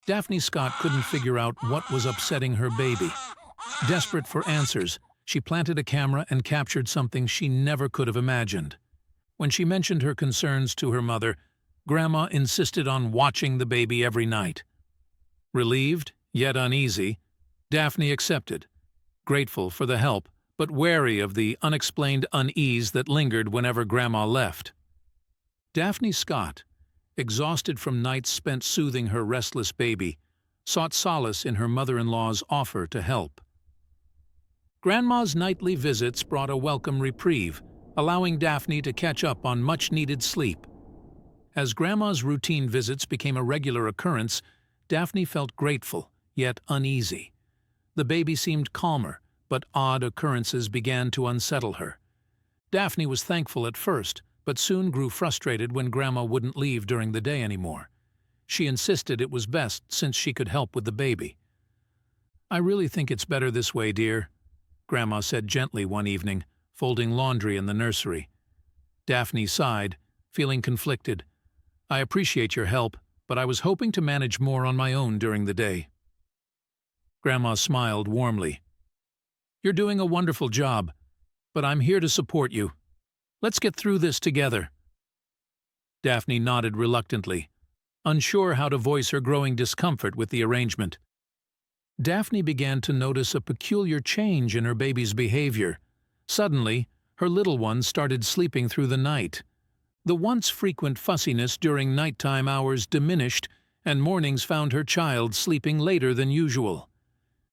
Daphne Scott couldn't figure out what was upsetting her baby. Desperate for answers, she planted a camera and captured something she never could have imagined. When she mentioned her concerns to her mother, Grandma insisted on watching the baby every night. Relieved, yet uneasy, Daphne accepted, grateful for the help, but wary of the unexplained unease that lingered whenever Grandma left. Daphne Scott, exhausted from nights spent soothing her restless baby, sought solace in her mother-in-law's offer to help. Grandma's nightly visits brought a welcome reprieve, allowing Daphne to catch up on much-needed sleep. As Grandma's routine visits became a regular occurrence, Daphne felt grateful, yet uneasy. The baby seemed calmer, but odd occurrences began to unsettle her. Daphne was thankful at first, but soon grew frustrated when Grandma wouldn't leave during the day anymore. She insisted it was best since she could help with the baby. "I really think it's better this way, dear," Grandma said gently one evening, folding laundry in the nursery. Daphne sighed, feeling conflicted. "I appreciate your help, but I was hoping to manage more on my own during the day." Grandma smiled warmly. "You're doing a wonderful job, but I'm here to support you. Let's get through this together." Daphne nodded reluctantly, unsure how to voice her growing discomfort with the arrangement. Daphne began to notice a peculiar change in her baby's behavior. Suddenly, her little one started sleeping through the night. The once frequent fussiness during nighttime hours diminished, and mornings found her child sleeping later than usual.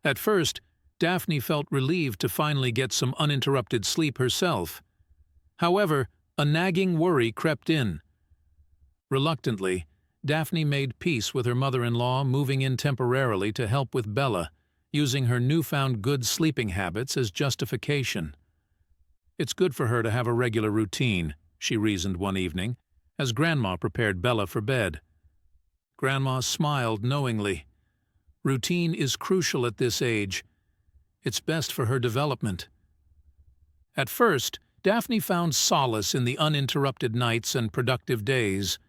At first, Daphne felt relieved to finally get some uninterrupted sleep herself. However, a nagging worry crept in. Reluctantly, Daphne made peace with her mother-in-law, moving in temporarily to help with Bella, using her newfound good sleeping habits as justification. "It's good for her to have a regular routine," she reasoned one evening, as Grandma prepared Bella for bed. Grandma smiled knowingly. "Routine is crucial at this age. It's best for her development." At first, Daphne found solace in the uninterrupted nights and productive days.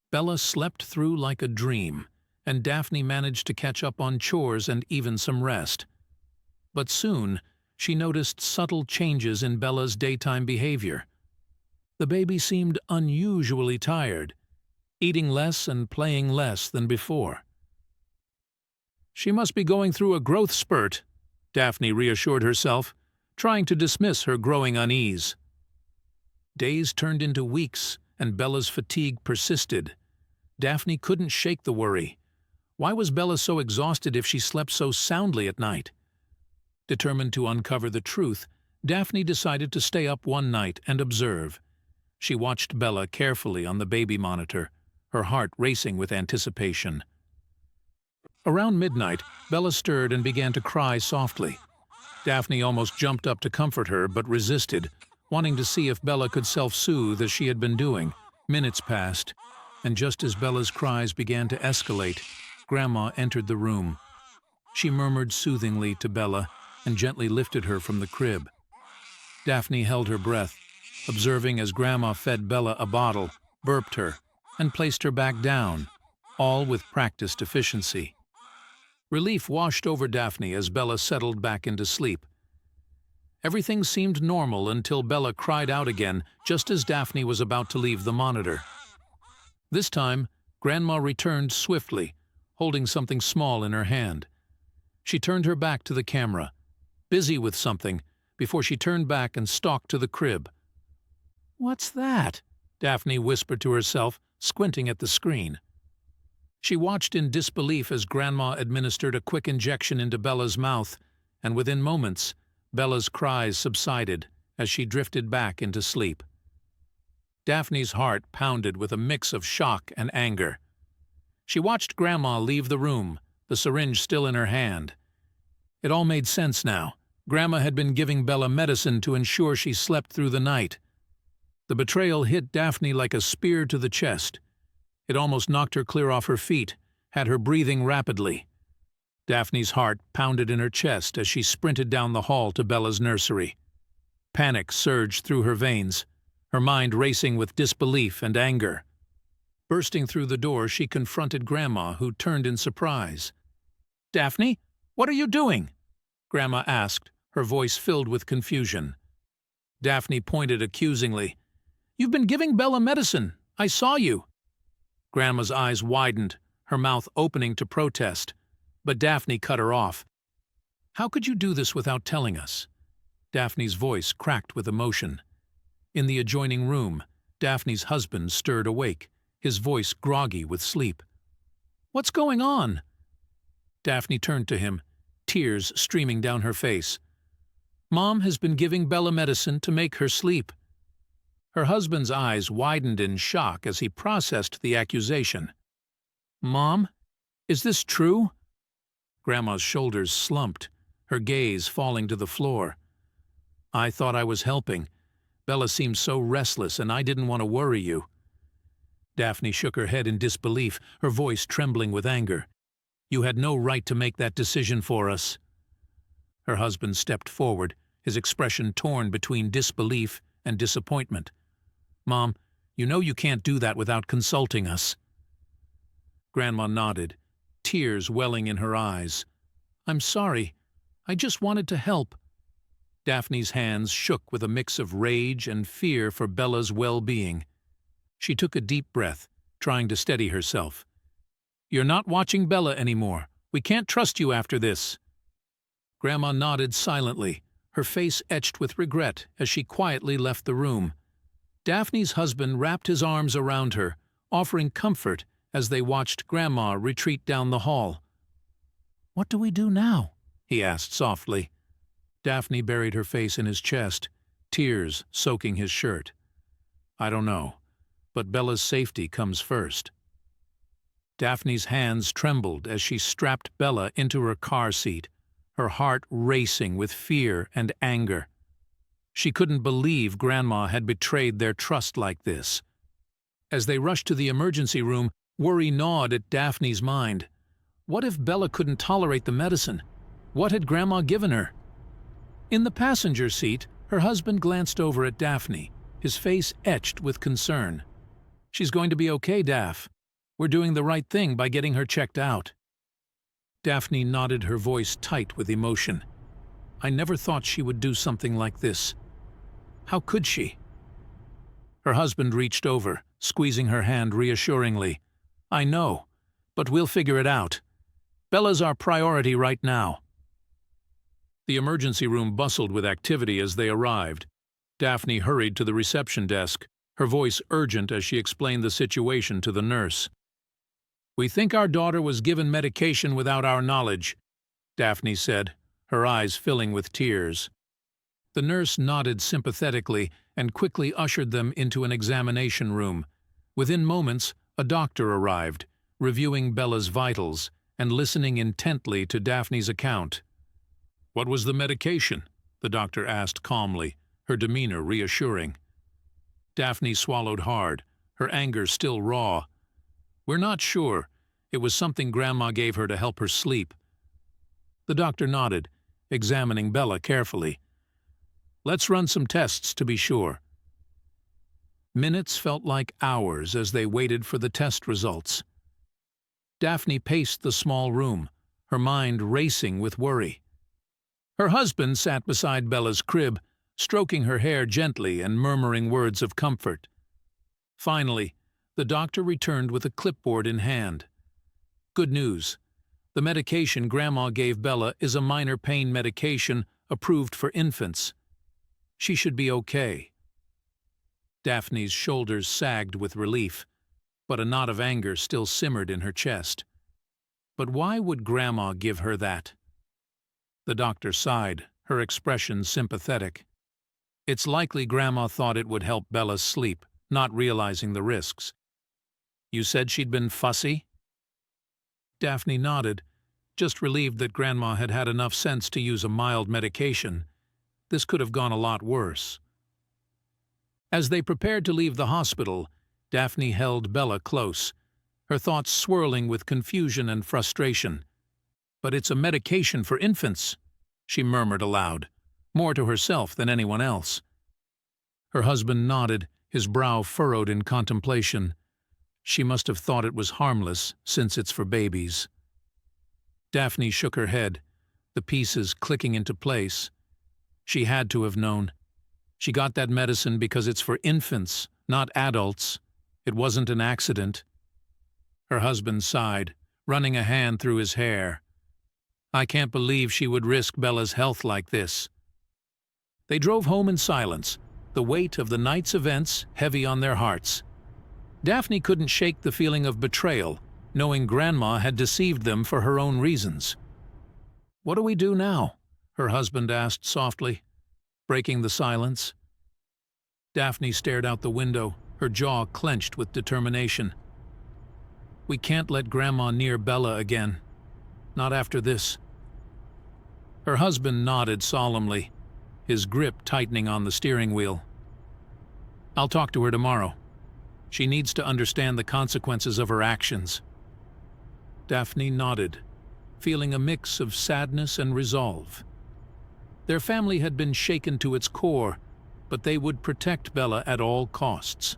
Bella slept through like a dream, and Daphne managed to catch up on chores and even some rest. But soon, she noticed subtle changes in Bella's daytime behavior. The baby seemed unusually tired, eating less and playing less than before. "She must be going through a growth spurt," Daphne reassured herself, trying to dismiss her growing unease. Days turned into weeks, and Bella's fatigue persisted. Daphne couldn't shake the worry. Why was Bella so exhausted if she slept so soundly at night? Determined to uncover the truth, Daphne decided to stay up one night and observe. She watched Bella carefully on the baby monitor, her heart racing with anticipation. Around midnight, Bella stirred and began to cry softly. Daphne almost jumped up to comfort her, but resisted, wanting to see if Bella could self-soothe as she had been doing. Minutes passed, and just as Bella's cries began to escalate, Grandma entered the room. She murmured soothingly to Bella and gently lifted her from the crib. Daphne held her breath, observing as Grandma fed Bella a bottle, burped her, and placed her back down, all with practiced efficiency. Relief washed over Daphne as Bella settled back into sleep. Everything seemed normal until Bella cried out again just as Daphne was about to leave the monitor. This time, Grandma returned swiftly, holding something small in her hand. She turned her back to the camera, busy with something, before she turned back and stalked to the crib. "What's that?" Daphne whispered to herself, squinting at the screen. She watched in disbelief as Grandma administered a quick injection into Bella's mouth, and within moments, Bella's cries subsided as she drifted back into sleep. Daphne's heart pounded with a mix of shock and anger. She watched Grandma leave the room, the syringe still in her hand. It all made sense now. Grandma had been giving Bella medicine to ensure she slept through the night. The betrayal hit Daphne like a spear to the chest. It almost knocked her clear off her feet, had her breathing rapidly. Daphne's heart pounded in her chest as she sprinted down the hall to Bella's nursery. Panic surged through her veins, her mind racing with disbelief and anger. Bursting through the door, she confronted Grandma, who turned in surprise. "Daphne, what are you doing?" Grandma asked, her voice filled with confusion. Daphne pointed accusingly. "You've been giving Bella medicine. I saw you." Grandma's eyes widened, her mouth opening to protest, but Daphne cut her off. "How could you do this without telling us?" Daphne's voice cracked with emotion. In the adjoining room, Daphne's husband stirred awake, his voice groggy with sleep. "What's going on?" Daphne turned to him, tears streaming down her face. "Mom has been giving Bella medicine to make her sleep." Her husband's eyes widened in shock as he processed the accusation. "Mom, is this true?" Grandma's shoulders slumped, her gaze falling to the floor. "I thought I was helping. Bella seemed so restless and I didn't want to worry you." Daphne shook her head in disbelief, her voice trembling with anger. "You had no right to make that decision for us." Her husband stepped forward, his expression torn between disbelief and disappointment. "Mom, you know you can't do that without consulting us." Grandma nodded, tears welling in her eyes. "I'm sorry. I just wanted to help." Daphne's hands shook with a mix of rage and fear for Bella's well-being. She took a deep breath, trying to steady herself. "You're not watching Bella anymore. We can't trust you after this." Grandma nodded silently, her face etched with regret as she quietly left the room. Daphne's husband wrapped his arms around her, offering comfort as they watched Grandma retreat down the hall. "What do we do now?" he asked softly. Daphne buried her face in his chest, tears soaking his shirt. "I don't know, but Bella's safety comes first." Daphne's hands trembled as she strapped Bella into her car seat, her heart racing with fear and anger. She couldn't believe Grandma had betrayed their trust like this. As they rushed to the emergency room, worry gnawed at Daphne's mind. What if Bella couldn't tolerate the medicine? What had Grandma given her? In the passenger seat, her husband glanced over at Daphne, his face etched with concern. "She's going to be okay, Daph. We're doing the right thing by getting her checked out." Daphne nodded, her voice tight with emotion. "I never thought she would do something like this. How could she?" Her husband reached over, squeezing her hand reassuringly. "I know, but we'll figure it out. Bella's our priority right now." The emergency room bustled with activity as they arrived. Daphne hurried to the reception desk, her voice urgent as she explained the situation to the nurse. "We think our daughter was given medication without our knowledge," Daphne said, her eyes filling with tears. The nurse nodded sympathetically and quickly ushered them into an examination room. Within moments, a doctor arrived, reviewing Bella's vitals and listening intently to Daphne's account. "What was the medication?" the doctor asked calmly, her demeanor reassuring. Daphne swallowed hard, her anger still raw. "We're not sure. It was something Grandma gave her to help her sleep." The doctor nodded, examining Bella carefully. "Let's run some tests to be sure." Minutes felt like hours as they waited for the test results. Daphne paced the small room, her mind racing with worry. Her husband sat beside Bella's crib, stroking her hair gently and murmuring words of comfort. Finally, the doctor returned with a clipboard in hand. "Good news. The medication Grandma gave Bella is a minor pain medication approved for infants. She should be okay." Daphne's shoulders sagged with relief, but a knot of anger still simmered in her chest. But why would Grandma give her that? The doctor sighed, her expression sympathetic. "It's likely Grandma thought it would help Bella sleep, not realizing the risks." "You said she'd been fussy?" Daphne nodded, just relieved that Grandma had had enough sense to use a mild medication. This could have gone a lot worse. As they prepared to leave the hospital, Daphne held Bella close, her thoughts swirling with confusion and frustration. "But it's a medication for infants," she murmured aloud, more to herself than anyone else. Her husband nodded, his brow furrowed in contemplation. She must have thought it was harmless, since it's for babies. Daphne shook her head, the pieces clicking into place. She had to have known. She got that medicine because it's for infants, not adults. It wasn't an accident. Her husband sighed, running a hand through his hair. I can't believe she would risk Bella's health like this. They drove home in silence, the weight of the night's events heavy on their hearts. Daphne couldn't shake the feeling of betrayal, knowing Grandma had deceived them for her own reasons. What do we do now? Her husband asked softly, breaking the silence. Daphne stared out the window, her jaw clenched with determination. We can't let Grandma near Bella again. Not after this. Her husband nodded solemnly, his grip tightening on the steering wheel. I'll talk to her tomorrow. She needs to understand the consequences of her actions. Daphne nodded, feeling a mix of sadness and resolve. Their family had been shaken to its core, but they would protect Bella at all costs.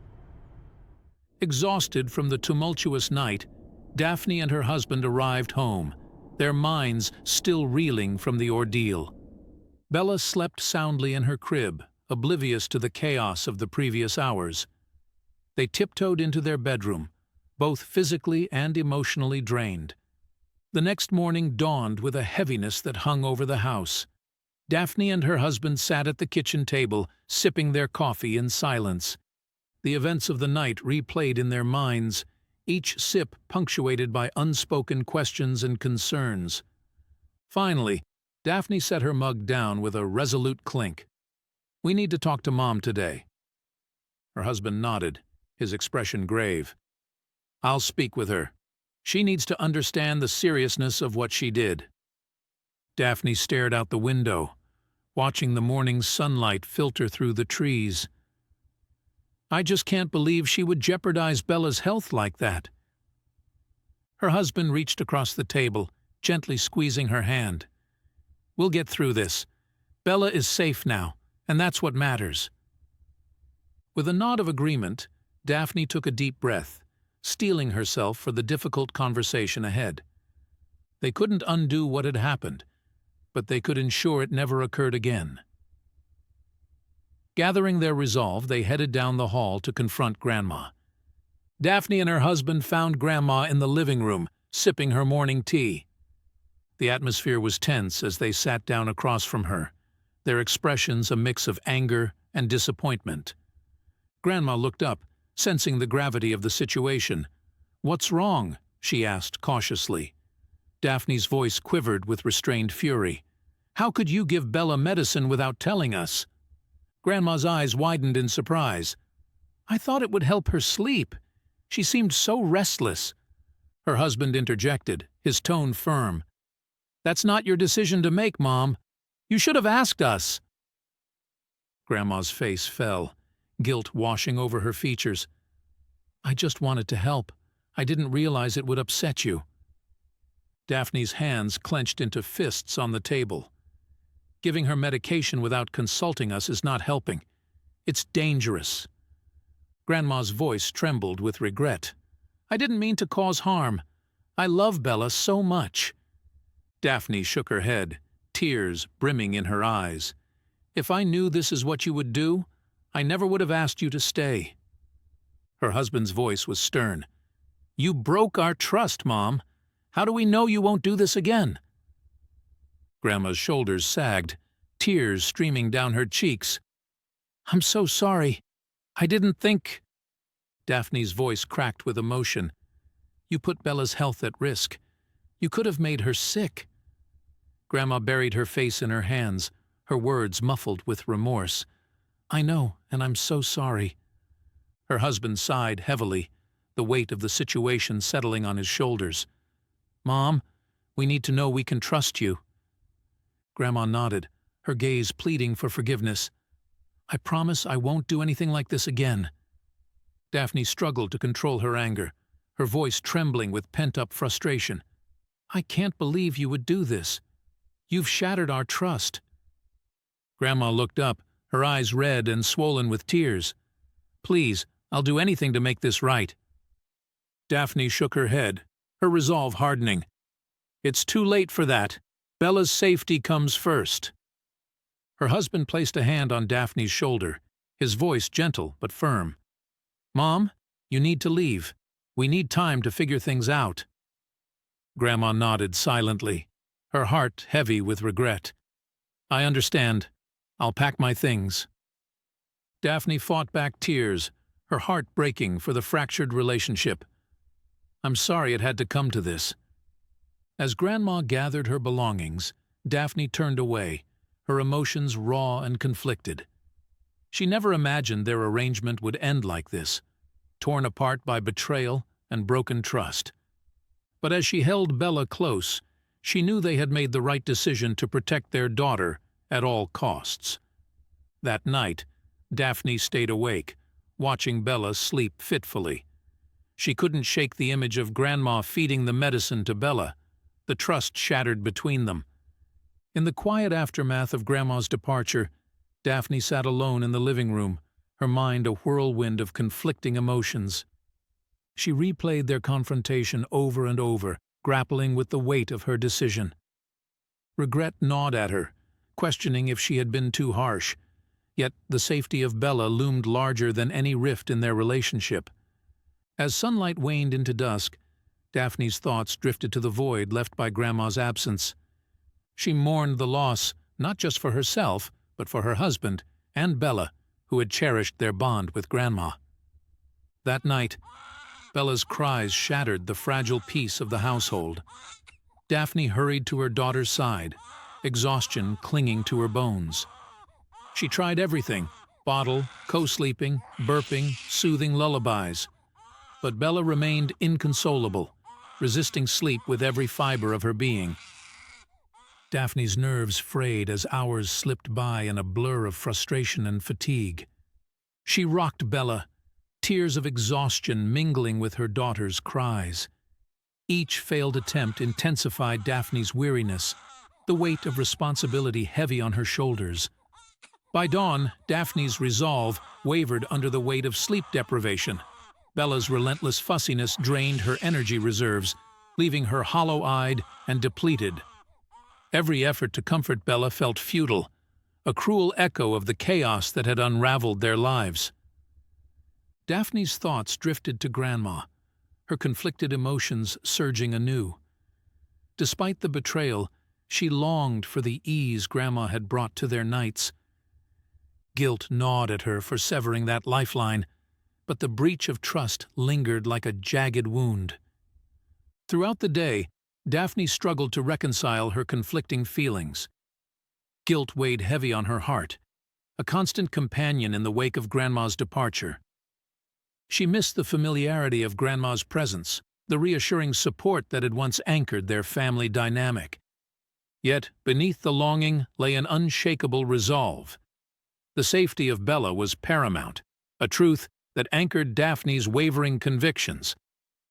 Exhausted from the tumultuous night, Daphne and her husband arrived home, their minds still reeling from the ordeal. Bella slept soundly in her crib, oblivious to the chaos of the previous hours. They tiptoed into their bedroom, both physically and emotionally drained. The next morning dawned with a heaviness that hung over the house. Daphne and her husband sat at the kitchen table, sipping their coffee in silence. The events of the night replayed in their minds, each sip punctuated by unspoken questions and concerns. Finally, Daphne set her mug down with a resolute clink. We need to talk to Mom today. Her husband nodded, his expression grave. I'll speak with her. She needs to understand the seriousness of what she did. Daphne stared out the window, watching the morning sunlight filter through the trees. I just can't believe she would jeopardize Bella's health like that. Her husband reached across the table, gently squeezing her hand. We'll get through this. Bella is safe now, and that's what matters. With a nod of agreement, Daphne took a deep breath, steeling herself for the difficult conversation ahead. They couldn't undo what had happened, but they could ensure it never occurred again. Gathering their resolve, they headed down the hall to confront Grandma. Daphne and her husband found Grandma in the living room, sipping her morning tea. The atmosphere was tense as they sat down across from her, their expressions a mix of anger and disappointment. Grandma looked up, sensing the gravity of the situation. What's wrong? She asked cautiously. Daphne's voice quivered with restrained fury. How could you give Bella medicine without telling us? Grandma's eyes widened in surprise. I thought it would help her sleep. She seemed so restless. Her husband interjected, his tone firm. That's not your decision to make, Mom. You should have asked us. Grandma's face fell, guilt washing over her features. I just wanted to help. I didn't realize it would upset you. Daphne's hands clenched into fists on the table. Giving her medication without consulting us is not helping. It's dangerous. Grandma's voice trembled with regret. I didn't mean to cause harm. I love Bella so much. Daphne shook her head, tears brimming in her eyes. If I knew this is what you would do, I never would have asked you to stay. Her husband's voice was stern. You broke our trust, Mom. How do we know you won't do this again? Grandma's shoulders sagged, tears streaming down her cheeks. I'm so sorry. I didn't think... Daphne's voice cracked with emotion. You put Bella's health at risk. You could have made her sick. Grandma buried her face in her hands, her words muffled with remorse. I know, and I'm so sorry. Her husband sighed heavily, the weight of the situation settling on his shoulders. Mom, we need to know we can trust you. Grandma nodded, her gaze pleading for forgiveness. I promise I won't do anything like this again. Daphne struggled to control her anger, her voice trembling with pent-up frustration. I can't believe you would do this. You've shattered our trust. Grandma looked up, her eyes red and swollen with tears. Please, I'll do anything to make this right. Daphne shook her head, her resolve hardening. It's too late for that. Bella's safety comes first. Her husband placed a hand on Daphne's shoulder, his voice gentle but firm. Mom, you need to leave. We need time to figure things out. Grandma nodded silently, her heart heavy with regret. I understand. I'll pack my things. Daphne fought back tears, her heart breaking for the fractured relationship. I'm sorry it had to come to this. As Grandma gathered her belongings, Daphne turned away, her emotions raw and conflicted. She never imagined their arrangement would end like this, torn apart by betrayal and broken trust. But as she held Bella close, she knew they had made the right decision to protect their daughter at all costs. That night, Daphne stayed awake, watching Bella sleep fitfully. She couldn't shake the image of Grandma feeding the medicine to Bella, the trust shattered between them. In the quiet aftermath of Grandma's departure, Daphne sat alone in the living room, her mind a whirlwind of conflicting emotions. She replayed their confrontation over and over, grappling with the weight of her decision. Regret gnawed at her, questioning if she had been too harsh, yet the safety of Bella loomed larger than any rift in their relationship. As sunlight waned into dusk, Daphne's thoughts drifted to the void left by Grandma's absence. She mourned the loss, not just for herself, but for her husband and Bella, who had cherished their bond with Grandma. That night, Bella's cries shattered the fragile peace of the household. Daphne hurried to her daughter's side, exhaustion clinging to her bones. She tried everything: bottle, co-sleeping, burping, soothing lullabies. But Bella remained inconsolable, resisting sleep with every fiber of her being. Daphne's nerves frayed as hours slipped by in a blur of frustration and fatigue. She rocked Bella, tears of exhaustion mingling with her daughter's cries. Each failed attempt intensified Daphne's weariness, the weight of responsibility heavy on her shoulders. By dawn, Daphne's resolve wavered under the weight of sleep deprivation. Bella's relentless fussiness drained her energy reserves, leaving her hollow-eyed and depleted. Every effort to comfort Bella felt futile, a cruel echo of the chaos that had unraveled their lives. Daphne's thoughts drifted to Grandma, her conflicted emotions surging anew. Despite the betrayal, she longed for the ease Grandma had brought to their nights. Guilt gnawed at her for severing that lifeline, but the breach of trust lingered like a jagged wound. Throughout the day, Daphne struggled to reconcile her conflicting feelings. Guilt weighed heavy on her heart, a constant companion in the wake of Grandma's departure. She missed the familiarity of Grandma's presence, the reassuring support that had once anchored their family dynamic. Yet, beneath the longing lay an unshakable resolve. The safety of Bella was paramount, a truth that anchored Daphne's wavering convictions.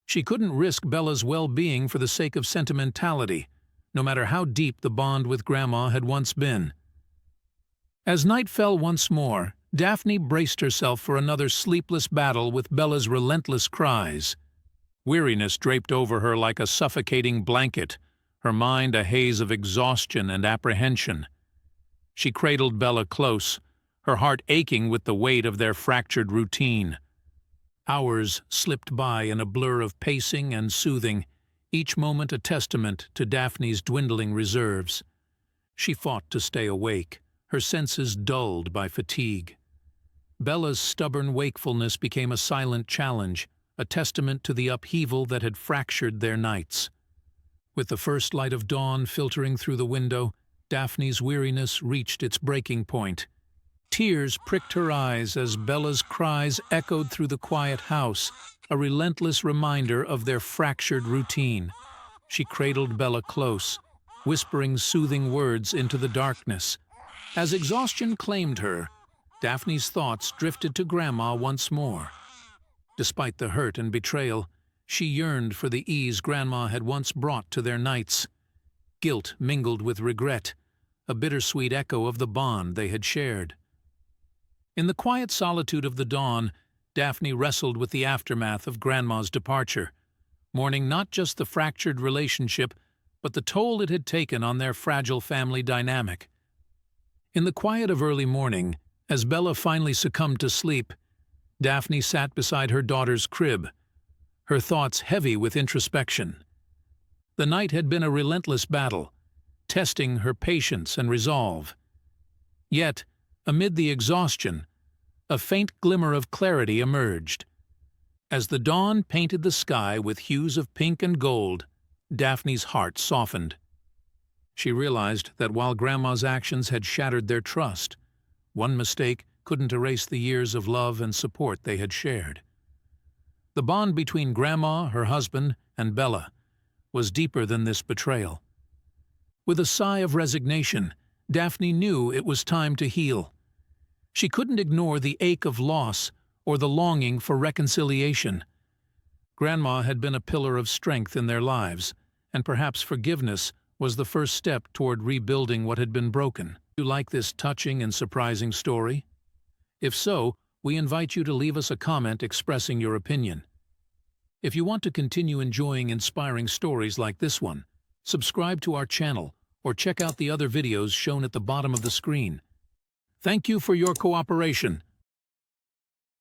She couldn't risk Bella's well-being for the sake of sentimentality, no matter how deep the bond with Grandma had once been. As night fell once more, Daphne braced herself for another sleepless battle with Bella's relentless cries. Weariness draped over her like a suffocating blanket, her mind a haze of exhaustion and apprehension. She cradled Bella close, her heart aching with the weight of their fractured routine. Hours slipped by in a blur of pacing and soothing, each moment a testament to Daphne's dwindling reserves. She fought to stay awake, her senses dulled by fatigue. Bella's stubborn wakefulness became a silent challenge, a testament to the upheaval that had fractured their nights. With the first light of dawn filtering through the window, Daphne's weariness reached its breaking point. Tears pricked her eyes as Bella's cries echoed through the quiet house, a relentless reminder of their fractured routine. She cradled Bella close, whispering soothing words into the darkness. As exhaustion claimed her, Daphne's thoughts drifted to Grandma once more. Despite the hurt and betrayal, she yearned for the ease Grandma had once brought to their nights. Guilt mingled with regret, a bittersweet echo of the bond they had shared. In the quiet solitude of the dawn, Daphne wrestled with the aftermath of Grandma's departure, mourning not just the fractured relationship, but the toll it had taken on their fragile family dynamic. In the quiet of early morning, as Bella finally succumbed to sleep, Daphne sat beside her daughter's crib, her thoughts heavy with introspection. The night had been a relentless battle, testing her patience and resolve. Yet, amid the exhaustion, a faint glimmer of clarity emerged. As the dawn painted the sky with hues of pink and gold, Daphne's heart softened. She realized that while Grandma's actions had shattered their trust, one mistake couldn't erase the years of love and support they had shared. The bond between Grandma, her husband, and Bella was deeper than this betrayal. With a sigh of resignation, Daphne knew it was time to heal. She couldn't ignore the ache of loss or the longing for reconciliation. Grandma had been a pillar of strength in their lives, and perhaps forgiveness was the first step toward rebuilding what had been broken. Do you like this touching and surprising story? If so, we invite you to leave us a comment expressing your opinion. If you want to continue enjoying inspiring stories like this one, subscribe to our channel or check out the other videos shown at the bottom of the screen. Thank you for your cooperation.